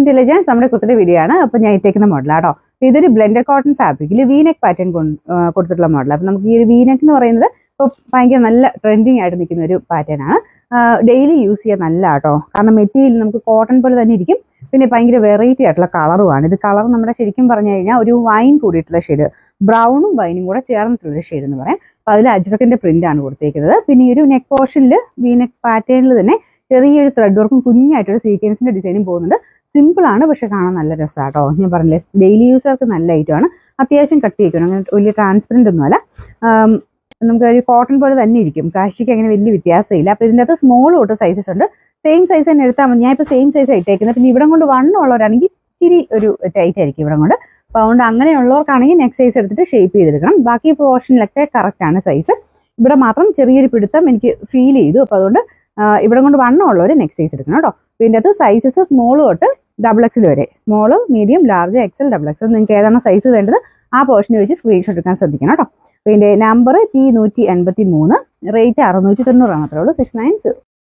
Intelligence നമ്മുടെ കുട്ടിയുടെ video ആണ്. അപ്പോൾ ഞാൻ ഇട്ടേക്കുന്ന മോഡലാട്ടോ. അപ്പോൾ ഇതൊരു ബ്ലെൻഡഡ് കോട്ടൺ ഫാബ്രിക്കിൽ വീനെക്ക് പാറ്റേൺ കൊടുത്തിട്ടുള്ള മോഡൽ. അപ്പോൾ നമുക്ക് ഈ ഒരു വീനെക്ക് എന്ന് പറയുന്നത് ഇപ്പോൾ ഭയങ്കര നല്ല ട്രെൻഡിങ് ആയിട്ട് നിൽക്കുന്ന ഒരു പാറ്റേൺ ആണ്. ഡെയിലി യൂസ് ചെയ്യാൻ നല്ല കേട്ടോ, കാരണം മെറ്റീരിയൽ നമുക്ക് കോട്ടൺ പോലെ തന്നെ ഇരിക്കും. പിന്നെ ഭയങ്കര വെറൈറ്റി ആയിട്ടുള്ള കളറുമാണ്. ഇത് കളർ നമ്മുടെ ശരിക്കും പറഞ്ഞു കഴിഞ്ഞാൽ ഒരു വൈൻ കൂടിയിട്ടുള്ള ഷെയ്ഡ്, ബ്രൗണും വൈനും കൂടെ ചേർന്നിട്ടുള്ള ഷെയ്ഡ് എന്ന് പറയാം. അപ്പോൾ അതിൽ അജ്രക്കിന്റെ പ്രിന്റ് ആണ് കൊടുത്തേക്കുന്നത്. പിന്നെ ഈ ഒരു നെക്ക് പോർഷനിൽ വീനെക്ക് പാറ്റേണിൽ തന്നെ ചെറിയൊരു ത്രെഡ് വർക്കും കുഞ്ഞായിട്ടൊരു സീക്വൻസിന്റെ ഡിസൈനും പോകുന്നുണ്ട്. സിമ്പിൾ ആണ്, പക്ഷെ കാണാൻ നല്ല രസമാട്ടോ. ഞാൻ പറഞ്ഞില്ലേ, ഡെയിലി യൂസർക്ക് നല്ല ഐറ്റമാണ്. അത്യാവശ്യം കട്ടി വയ്ക്കണം, അങ്ങനെ വലിയ ട്രാൻസ്പെറന്റ് ഒന്നുമല്ല. നമുക്ക് ഒരു കോട്ടൺ പോലെ തന്നെ ഇരിക്കും. കാഴ്ചയ്ക്ക് അങ്ങനെ വലിയ വ്യത്യാസമില്ല. അപ്പോൾ ഇതിൻ്റെ അകത്ത് സ്മോൾ തൊട്ട് സൈസസ് ഉണ്ട്. സെയിം സൈസ് തന്നെ എടുത്താൽ മതി. ഞാൻ ഇപ്പോൾ സെയിം സൈസ് ഇട്ടേക്കുന്നത്. പിന്നെ ഇവിടെ കൊണ്ട് വണ്ണമുള്ളവരാണെങ്കിൽ ഇച്ചിരി ഒരു ടൈറ്റ് ആയിരിക്കും ഇവിടെ കൊണ്ട്. അപ്പോൾ അതുകൊണ്ട് അങ്ങനെയുള്ളവർക്കാണെങ്കിൽ നെക്സ്റ്റ് സൈസ് എടുത്തിട്ട് ഷേപ്പ് ചെയ്തെടുക്കണം. ബാക്കി പോർഷനിലൊക്കെ കറക്റ്റ് ആണ് സൈസ്. ഇവിടെ മാത്രം ചെറിയൊരു പിടുത്തം എനിക്ക് ഫീൽ ചെയ്തു. അപ്പോൾ അതുകൊണ്ട് ഇവിടെ കൊണ്ട് വണ്ണമുള്ളവർ നെക്സ്റ്റ് സൈസ് എടുക്കണം കേട്ടോ. ഇതിൻ്റെ അകത്ത് സൈസസ് സ്മോൾ തൊട്ട് XXL വരെ, small, medium, large, XL, XXL. നിങ്ങൾക്ക് ഏതാണോ സൈസ് വേണ്ടത് ആ പോർഷന് വെച്ച് സ്ക്രീൻഷോട്ട് എടുക്കാൻ ശ്രദ്ധിക്കണം കേട്ടോ. അപ്പോൾ ഇതിൻ്റെ നമ്പർ T183, റേറ്റ് 690 മാത്രമേ ഉള്ളൂ. 690.